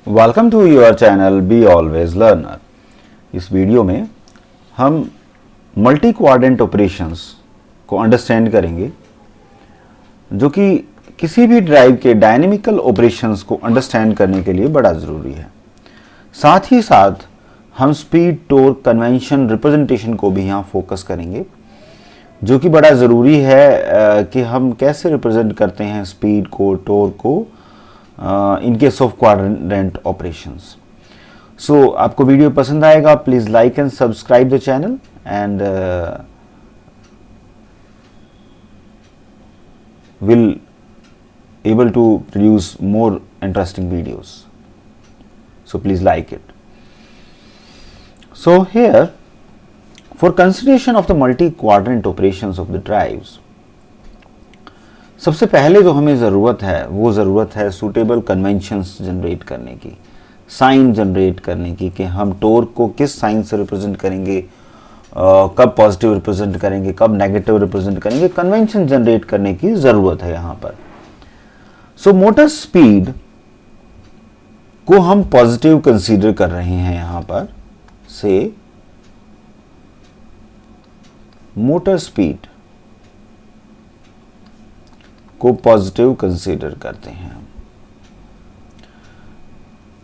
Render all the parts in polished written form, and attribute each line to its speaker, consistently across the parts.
Speaker 1: Welcome to your channel be always learner. इस वीडियो में हम मल्टी क्वाड्रेंट ऑपरेशंस को अंडरस्टैंड करेंगे, जो कि किसी भी ड्राइव के डायनेमिकल ऑपरेशंस को अंडरस्टैंड करने के लिए बड़ा ज़रूरी है। साथ ही साथ हम स्पीड, टॉर्क, कन्वेंशन, रिप्रेजेंटेशन को भी यहाँ फोकस करेंगे, जो कि बड़ा ज़रूरी है कि हम कैसे रिप्रेजेंट करते हैं स्पीड को, टॉर्क को in case of quadrant operations. So आपको वीडियो पसंद आएगा, please like and subscribe the channel and will able to produce more interesting videos, so please like it. So here, for consideration of the multi quadrant operations of the drives, सबसे पहले जो हमें ज़रूरत है वो ज़रूरत है सुटेबल कन्वेंशंस जनरेट करने की, साइन जनरेट करने की, कि हम टॉर्क को किस साइन से रिप्रेजेंट करेंगे, कब पॉजिटिव रिप्रेजेंट करेंगे, कब नेगेटिव रिप्रेजेंट करेंगे, कन्वेंशन जनरेट करने की ज़रूरत है यहाँ पर। सो मोटर स्पीड को हम पॉजिटिव कंसीडर कर रहे हैं यहाँ पर, से मोटर स्पीड को पॉजिटिव कंसीडर करते हैं।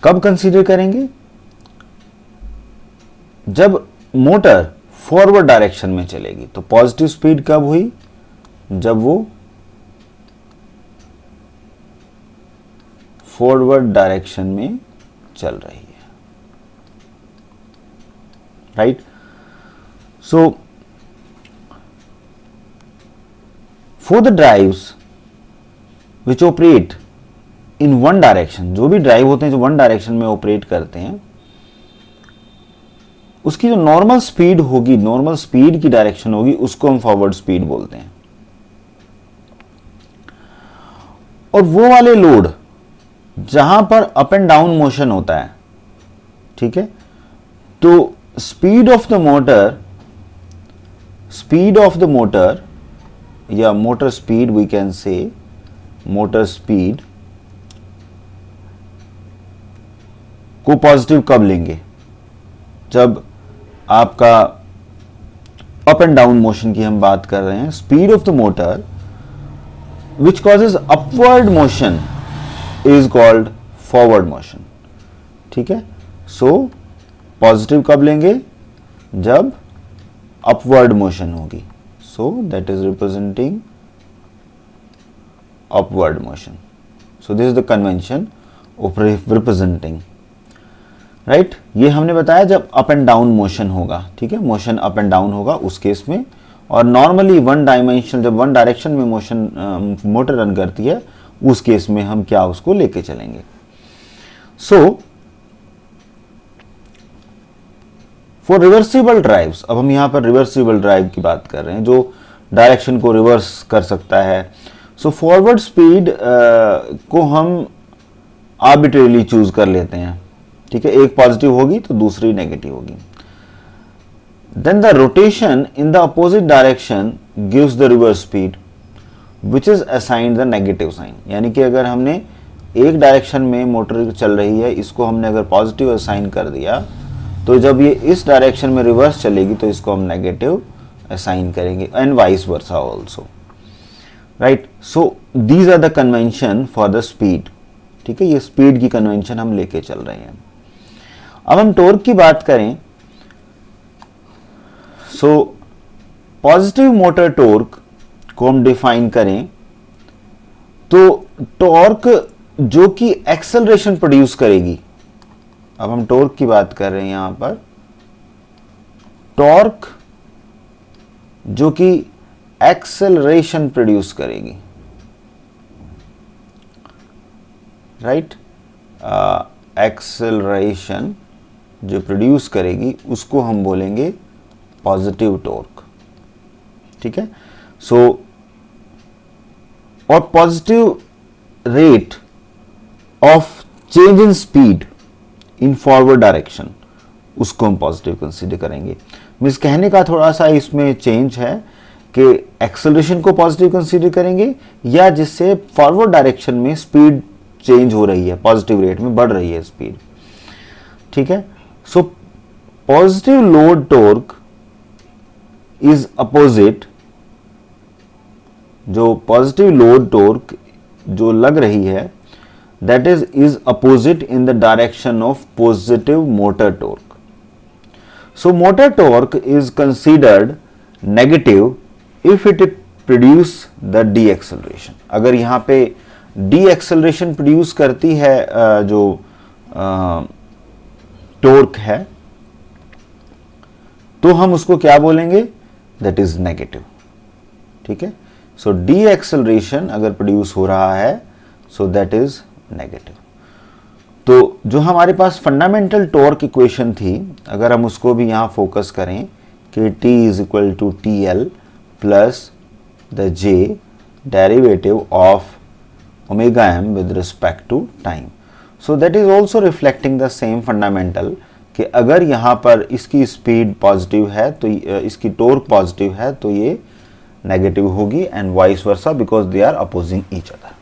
Speaker 1: कब कंसीडर करेंगे? जब मोटर फॉरवर्ड डायरेक्शन में चलेगी। तो पॉजिटिव स्पीड कब हुई? जब वो फॉरवर्ड डायरेक्शन में चल रही है, right. So for the drives which operate in one direction, जो भी ड्राइव होते हैं जो वन डायरेक्शन में ऑपरेट करते हैं, उसकी जो नॉर्मल स्पीड होगी, नॉर्मल स्पीड की डायरेक्शन होगी, उसको हम फॉरवर्ड स्पीड बोलते हैं। और वो वाले लोड जहां पर अप एंड डाउन मोशन होता है, ठीक है, तो स्पीड ऑफ द मोटर या motor speed, we can say motor speed को पॉजिटिव कब लेंगे? जब आपका अप एंड डाउन मोशन की हम बात कर रहे हैं। Speed of the motor which causes upward motion is called forward motion, ठीक है। सो पॉजिटिव कब लेंगे? जब अपवर्ड मोशन होगी। सो that is representing upward motion. So this is the convention of representing, right? ये हमने बताया जब अप एंड डाउन मोशन होगा, ठीक है, मोशन अप एंड डाउन होगा उस केस में। और नॉर्मली वन डायमेंशन, जब वन डायरेक्शन में मोशन मोटर रन करती है, उस केस में हम क्या उसको लेके चलेंगे। सो फॉर रिवर्सिबल ड्राइव्स, अब हम यहाँ पर रिवर्सिबल ड्राइव की बात कर रहे हैं, जो डायरेक्शन को रिवर्स कर सकता है। सो फॉरवर्ड स्पीड को हम आर्बिट्रेरली चूज कर लेते हैं, ठीक है, एक पॉजिटिव होगी तो दूसरी नेगेटिव होगी। Then the rotation in the opposite direction gives the reverse speed which is assigned the negative sign. यानी कि अगर हमने एक डायरेक्शन में मोटर चल रही है, इसको हमने अगर पॉजिटिव असाइन कर दिया, तो जब ये इस डायरेक्शन में रिवर्स चलेगी तो इसको हम नेगेटिव असाइन करेंगे, and vice versa also, right. So these are the convention for the speed, ठीक है, ये स्पीड की कन्वेंशन हम लेके चल रहे हैं। अब हम टॉर्क की बात करें। सो पॉजिटिव मोटर टॉर्क को हम डिफाइन करें तो टॉर्क जो कि एक्सेलरेशन प्रोड्यूस करेगी। अब हम टॉर्क की बात कर रहे हैं यहां पर, टॉर्क जो कि एक्सेलरेशन प्रोड्यूस करेगी, राइट। एक्सेलरेशन जो प्रोड्यूस करेगी उसको हम बोलेंगे पॉजिटिव टॉर्क, ठीक है। सो और positive rate of change in speed in forward direction, उसको हम पॉजिटिव कंसीडर करेंगे। मीन्स कहने का थोड़ा सा इसमें चेंज है कि एक्सेलरेशन को पॉजिटिव कंसीडर करेंगे, या जिससे फॉरवर्ड डायरेक्शन में स्पीड चेंज हो रही है, पॉजिटिव रेट में बढ़ रही है स्पीड, ठीक है। So positive load torque is opposite, जो पॉजिटिव लोड टॉर्क जो लग रही है that is opposite in the direction of positive motor torque. So motor torque is considered negative if it produce the deceleration. अगर यहाँ पे deceleration produce करती है जो टॉर्क है, तो हम उसको क्या बोलेंगे, that is negative, ठीक है। So deceleration अगर produce हो रहा है, so that is नेगेटिव। तो जो हमारे पास फंडामेंटल टॉर्क इक्वेशन थी, अगर हम उसको भी यहाँ फोकस करें कि T is equal to T L plus the J derivative of omega M with respect to time. So that is also reflecting the same fundamental कि अगर यहाँ पर इसकी स्पीड पॉजिटिव है तो इसकी टॉर्क पॉजिटिव है तो ये नेगेटिव होगी, and vice versa, because they are opposing each other.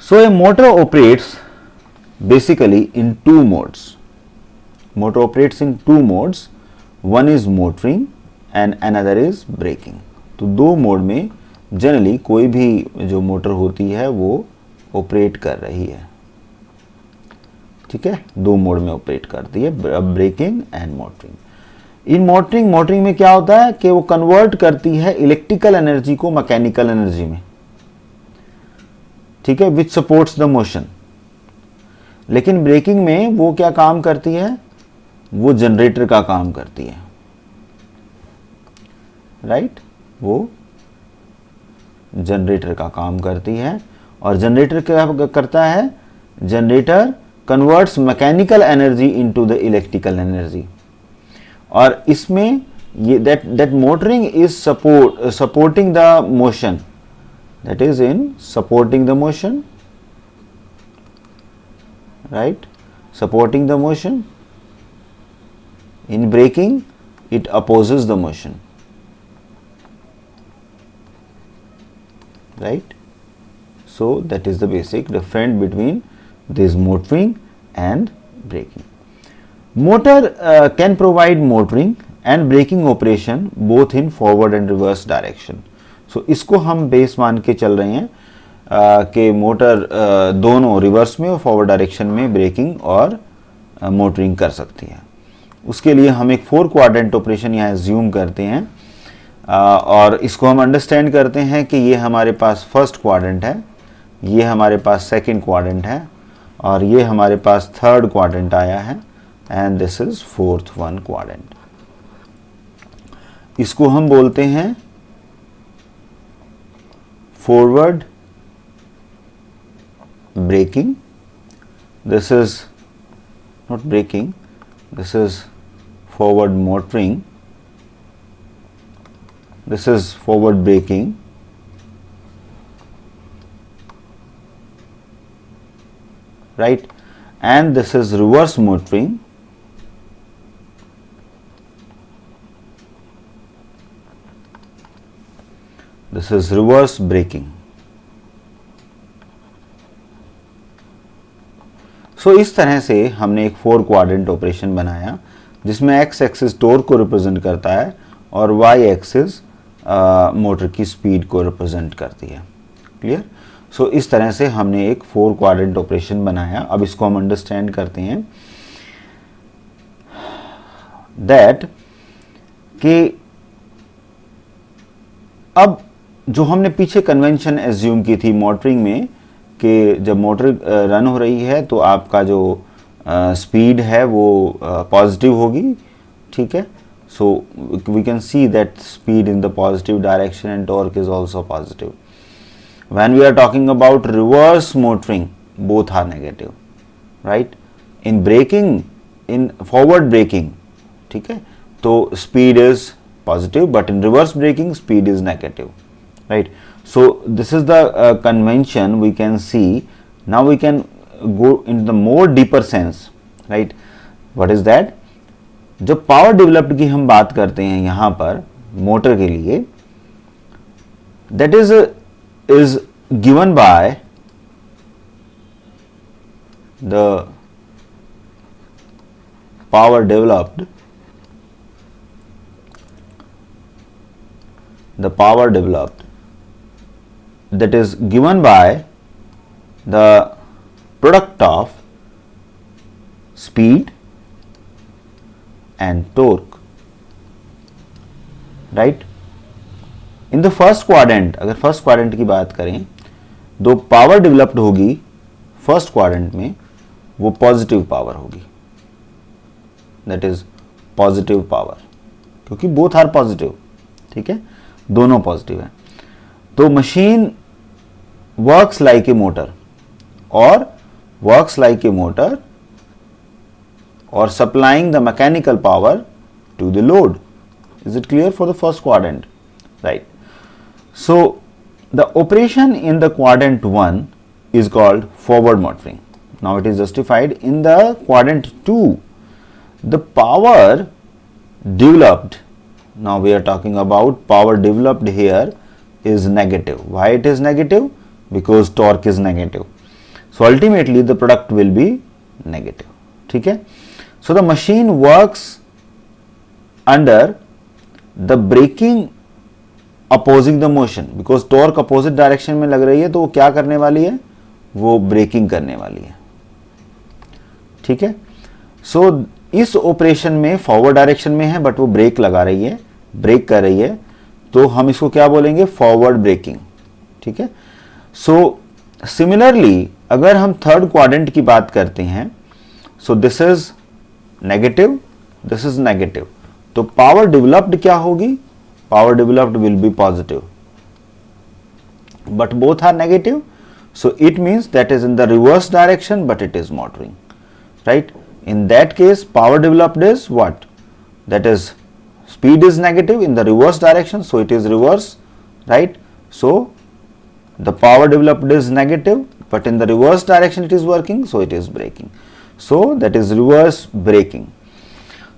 Speaker 1: So a motor operates basically in two modes. Motor operates in two modes. One is motoring and another is braking. तो दो mode में generally कोई भी जो motor होती है वो operate कर रही है, ठीक है। दो मोड में ऑपरेट करती है, braking and motoring. In motoring में क्या होता है कि वो कन्वर्ट करती है इलेक्ट्रिकल एनर्जी को मैकेनिकल एनर्जी में, ठीक है, विच सपोर्ट्स द मोशन। लेकिन ब्रेकिंग में वो क्या काम करती है, वो जनरेटर का काम करती है, राइट, वो जनरेटर का काम करती है। और जनरेटर क्या करता है, generator converts mechanical energy into the electrical energy. और इसमें ये that motoring is supporting the motion, that is in supporting the motion, right, supporting the motion. In braking it opposes the motion, right. So that is the basic difference between this motoring and braking. Motor can provide motoring and braking operation both in forward and reverse direction. सो इसको हम base मान के चल रहे हैं कि motor दोनों reverse में और फॉरवर्ड डायरेक्शन में ब्रेकिंग और मोटरिंग कर सकती है। उसके लिए हम एक 4 क्वाड्रेंट ऑपरेशन यहाँ एज्यूम करते हैं, और इसको हम अंडरस्टैंड करते हैं कि ये हमारे पास फर्स्ट क्वाड्रेंट है, ये हमारे पास सेकंड क्वाड्रेंट है, और ये हमारे पास थर्ड क्वाड्रेंट आया है, and this is fourth one quadrant. इसको हम बोलते हैं forward braking. This is not braking, this is forward motoring, this is forward braking, right, and this is reverse motoring, this is reverse braking. सो इस तरह से हमने एक 4 क्वाड्रेंट ऑपरेशन बनाया जिसमें एक्स एक्सिस टॉर्क को रिप्रेजेंट करता है और वाई एक्सिस मोटर की स्पीड को रिप्रेजेंट करती है। क्लियर। सो इस तरह से हमने एक 4 क्वाड्रेंट ऑपरेशन बनाया। अब इसको हम अंडरस्टैंड करते हैं दैट कि अब जो हमने पीछे कन्वेंशन एज्यूम की थी मोटरिंग में कि जब मोटर रन हो रही है तो आपका जो स्पीड है वो पॉजिटिव होगी, ठीक है। So we can see that speed in the positive direction and torque is also positive. When we are talking about reverse motoring both are negative, right. In braking, in forward braking, ठीक है, तो speed is positive, but in reverse braking speed is negative, right. So this is the convention we can see. Now we can go into the more deeper sense, right. What is that? जब power developed की हम बात करते हैं यहाँ पर motor के लिए, that is given by the power developed that is given by the product of speed and torque, right? In the first quadrant, अगर फर्स्ट क्वाड्रेंट की बात करें, जो पावर डेवलप्ड होगी फर्स्ट क्वाड्रेंट में वो पॉजिटिव पावर होगी, दैट इज पॉजिटिव पावर, क्योंकि बोथ आर पॉजिटिव, ठीक है, दोनों पॉजिटिव है। तो machine works like a motor or supplying the mechanical power to the load. Is it clear for the first quadrant? Right. So the operation in the quadrant 1 is called forward motoring. Now it is justified. In the quadrant 2, the power developed, now we are talking about power developed here, is negative. Why it is negative? Because torque is negative. So ultimately the product will be negative. ठीक है? So the machine works under the braking opposing the motion, because torque opposite direction में लग रही है, तो वो क्या करने वाली है, वो ब्रेकिंग करने वाली है, ठीक है। सो इस ऑपरेशन में फॉरवर्ड डायरेक्शन में है बट वो ब्रेक लगा रही है, ब्रेक कर रही है, तो हम इसको क्या बोलेंगे, फॉरवर्ड ब्रेकिंग, ठीक है। सो सिमिलरली अगर हम थर्ड क्वाड्रेंट की बात करते हैं, सो this is negative, this is negative, तो पावर डेवलप्ड क्या होगी, power developed will be positive, but both are negative, so it means that is in the reverse direction but it is motoring, right? In that case power developed is what, that is speed is negative in the reverse direction, so it is reverse, right? So the power developed is negative but in the reverse direction it is working, so it is braking, so that is reverse braking.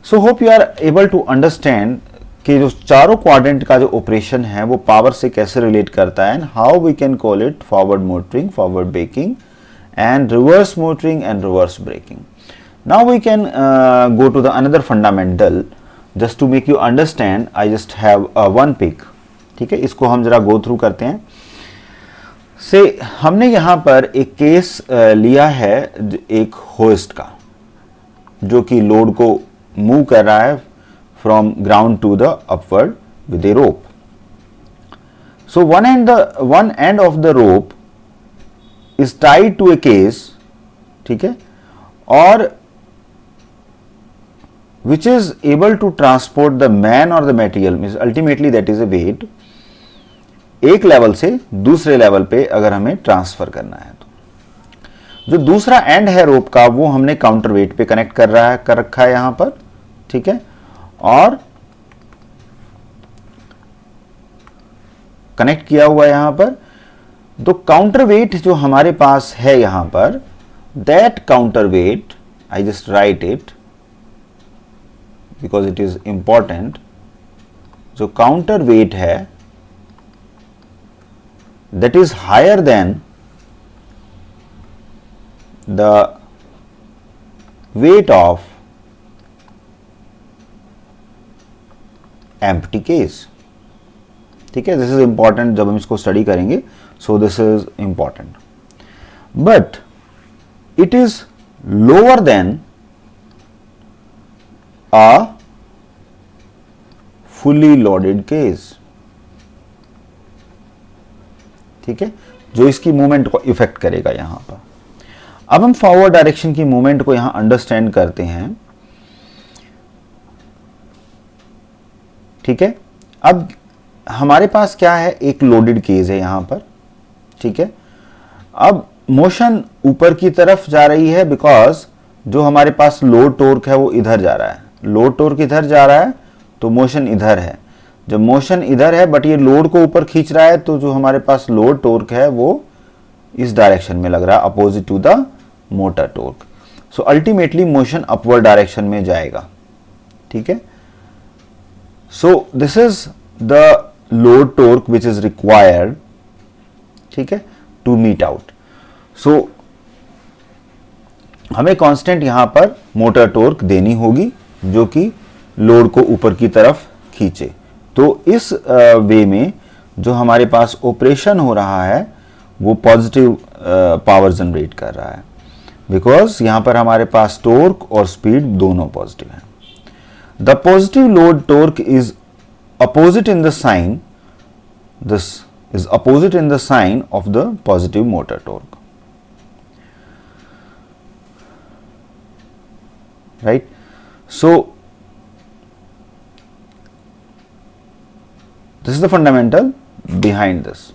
Speaker 1: So hope you are able to understand कि जो चारों quadrant का जो operation है वो power से कैसे relate करता है, and how we can call it forward motoring, forward braking and reverse motoring and reverse braking. Now we can go to the another fundamental, just to make you understand. I just have one pic, ठीक है, इसको हम जरा go through करते हैं. से हमने यहाँ पर एक केस लिया है एक होस्ट का, जो कि लोड को मूव कर रहा है from ground to the upward with a rope. So one end of the rope is tied to a case, ठीक है, और which is able to transport the man or the material, means ultimately that is a weight, एक level से दूसरे level पे अगर हमें transfer करना है तो जो दूसरा एंड है रोप का वो हमने काउंटर वेट पे कनेक्ट कर रखा है यहां पर, ठीक है, और कनेक्ट किया हुआ यहां पर. तो काउंटर वेट जो हमारे पास है यहां पर, that counter weight, I just write it because it is important. जो काउंटर वेट है that is higher than the weight of empty case, ठीक है. दिस इज इंपॉर्टेंट जब हम इसको स्टडी करेंगे, सो this is important, but it is lower than a fully loaded case, ठीक है, जो इसकी मूवमेंट को इफेक्ट करेगा यहां पर. अब हम फॉरवर्ड डायरेक्शन की मूवमेंट को यहां अंडरस्टैंड करते हैं, ठीक है. अब हमारे पास क्या है, एक लोडेड केस है यहां पर, ठीक है. अब मोशन ऊपर की तरफ जा रही है बिकॉज जो हमारे पास लोड टॉर्क है वो इधर जा रहा है, लोड टॉर्क इधर जा रहा है तो मोशन इधर है. जब मोशन इधर है बट ये लोड को ऊपर खींच रहा है, तो जो हमारे पास लोड टॉर्क है वो इस डायरेक्शन में लग रहा है, opposite to the motor torque. So ultimately motion upward direction में जाएगा, ठीक है. So this is the load torque which is required, ठीक है, to meet out. So हमें कांस्टेंट यहां पर मोटर टॉर्क देनी होगी जो कि लोड को ऊपर की तरफ खींचे। तो इस वे में जो हमारे पास ऑपरेशन हो रहा है वो पॉजिटिव पावर जनरेट कर रहा है, बिकॉज यहां पर हमारे पास टॉर्क और स्पीड दोनों पॉजिटिव है। The positive load torque is opposite in the sign, this is opposite in the sign of the positive motor torque, right? So this is the fundamental behind this.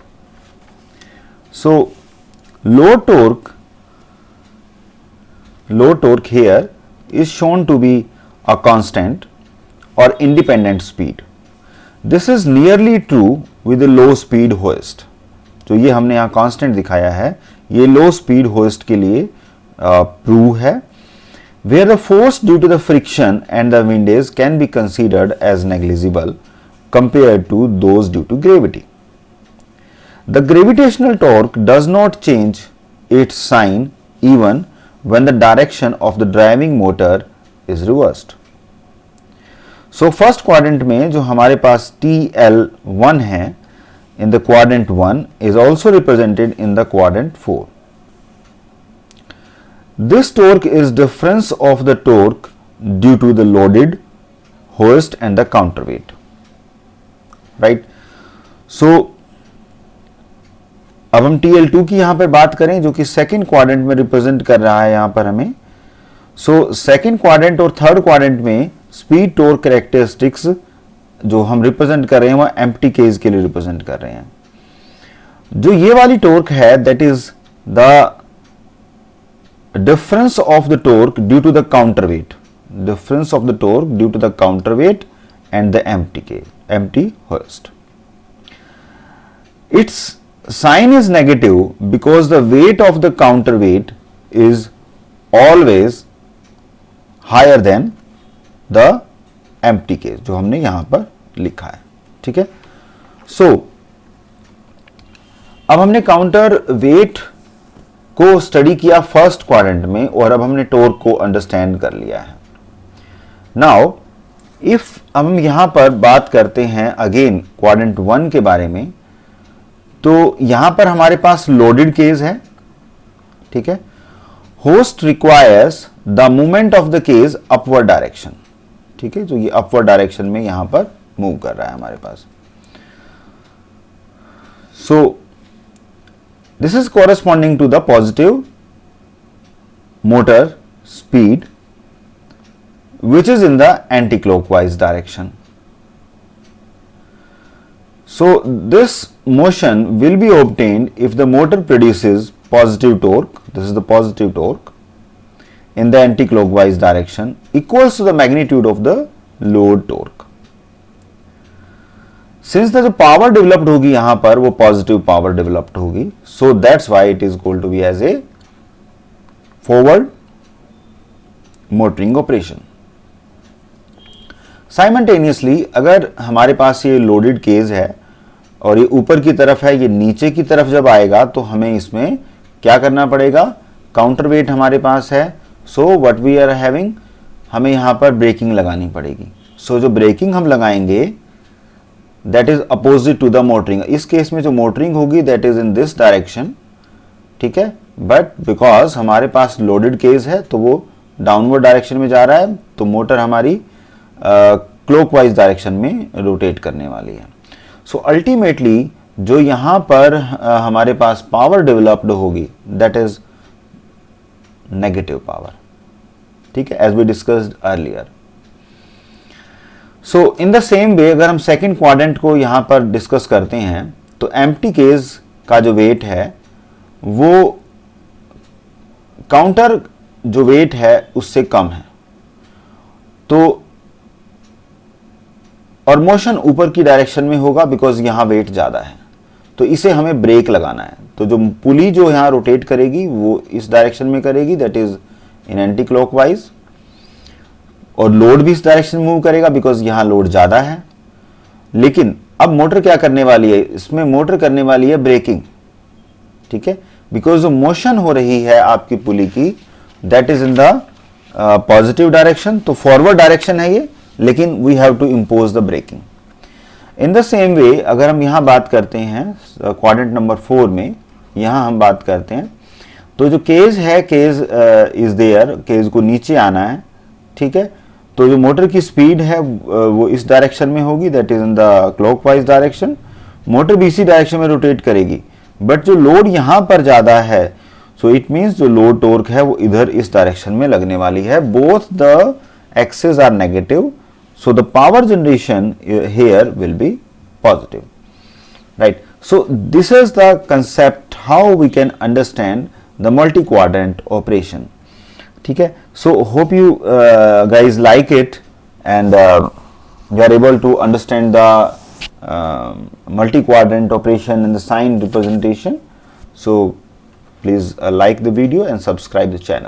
Speaker 1: So load torque here is shown to be a constant or independent speed. This is nearly true with the low speed hoist. जो ये हमने यहाँ constant दिखाया है ये लो speed hoist के लिए prove है, where the force due to the friction and the windage can be considered as negligible compared to those due to gravity. The gravitational torque does not change its sign even when the direction of the driving motor is reversed. So first quadrant में जो हमारे पास TL1 है in the quadrant 1 is also represented in the quadrant 4. This torque is difference of the torque due to the loaded hoist and the counterweight, right? So अब हम TL2 की यहां पर बात करें जो कि सेकेंड क्वाड्रेंट में रिप्रेजेंट कर रहा है यहां पर हमें. सो सेकेंड क्वाड्रेंट और थर्ड क्वाड्रेंट में स्पीड टॉर्क कैरेक्टरिस्टिक्स जो हम रिप्रेजेंट कर रहे हैं वह एम्प्टी केस के लिए रिप्रेजेंट कर रहे हैं. जो ये वाली टॉर्क है that is the difference of the torque due to the counterweight, difference of the torque due to the counterweight and the empty hoist. Its sign is negative because the weight of the counterweight is always higher than the empty case जो हमने यहां पर लिखा है, ठीक है? सो अब हमने काउंटर वेट को स्टडी किया फर्स्ट क्वाड्रेंट में और अब हमने टॉर्क को अंडरस्टैंड कर लिया है. नाउ इफ हम यहां पर बात करते हैं अगेन क्वाड्रेंट 1 के बारे में, तो यहां पर हमारे पास लोडेड केस है, ठीक है? Host requires the movement of the case upward direction, ठीक है? जो ये अपवर्ड डायरेक्शन में यहां पर मूव कर रहा है हमारे पास. So this is corresponding to the positive motor speed which is in the anti-clockwise direction. So this motion will be obtained if the motor produces positive torque, this is the positive torque, in the anti-clockwise direction equals to the magnitude of the load torque. Since the power developed होगी यहाँ पर वो positive power developed होगी, so that's why it is called to be as a forward motoring operation. Simultaneously अगर हमारे पास ये loaded case है और ये ऊपर की तरफ है, ये नीचे की तरफ जब आएगा तो हमें इसमें क्या करना पड़ेगा? काउंटर वेट हमारे पास है, so what we are having, हमें यहाँ पर ब्रेकिंग लगानी पड़ेगी. सो जो ब्रेकिंग हम लगाएंगे that is opposite to the motoring. इस केस में जो मोटरिंग होगी that is in this direction, ठीक है? बट बिकॉज हमारे पास लोडेड केस है तो वो डाउनवर्ड डायरेक्शन में जा रहा है, तो मोटर हमारी क्लॉकवाइज डायरेक्शन में रोटेट करने वाली है. सो अल्टीमेटली जो यहां पर हमारे पास पावर डेवलप्ड होगी दैट इज नेगेटिव पावर, ठीक है? As we discussed earlier. So in the same way अगर हम सेकंड क्वाड्रेंट को यहां पर डिस्कस करते हैं तो एम्प्टी केस का जो वेट है वो काउंटर जो वेट है उससे कम है, तो और मोशन ऊपर की डायरेक्शन में होगा बिकॉज यहां वेट ज्यादा है, तो इसे हमें ब्रेक लगाना है. तो जो पुली जो यहां रोटेट करेगी वो इस डायरेक्शन में करेगी that is in anti clockwise, और लोड भी इस डायरेक्शन में मूव करेगा बिकॉज यहां लोड ज्यादा है. लेकिन अब मोटर क्या करने वाली है? इसमें मोटर करने वाली है ब्रेकिंग, ठीक है? बिकॉज जो मोशन हो रही है आपकी पुली की that is in the positive direction, तो फॉरवर्ड डायरेक्शन है ये, लेकिन we have to impose the braking. In the same way अगर हम यहाँ बात करते हैं क्वाड्रेंट नंबर 4 में, यहाँ हम बात करते हैं तो जो केज है, केज इज देयर, केज को नीचे आना है, ठीक है। तो जो मोटर की स्पीड है वो इस डायरेक्शन में होगी, that is in the clockwise direction. Motor भी इसी डायरेक्शन में रोटेट करेगी, बट जो लोड यहाँ पर ज़्यादा है, सो इट मीन्स जो लोड टॉर्क है वो इधर इस डायरेक्शन में लगने वाली है। Both the axes are negative, so the power generation here will be positive, right? So this is the concept how we can understand the multi-quadrant operation, ठीक है। So hope you guys like it and you are able to understand the multi-quadrant operation and the sign representation. So please like the video and subscribe the channel.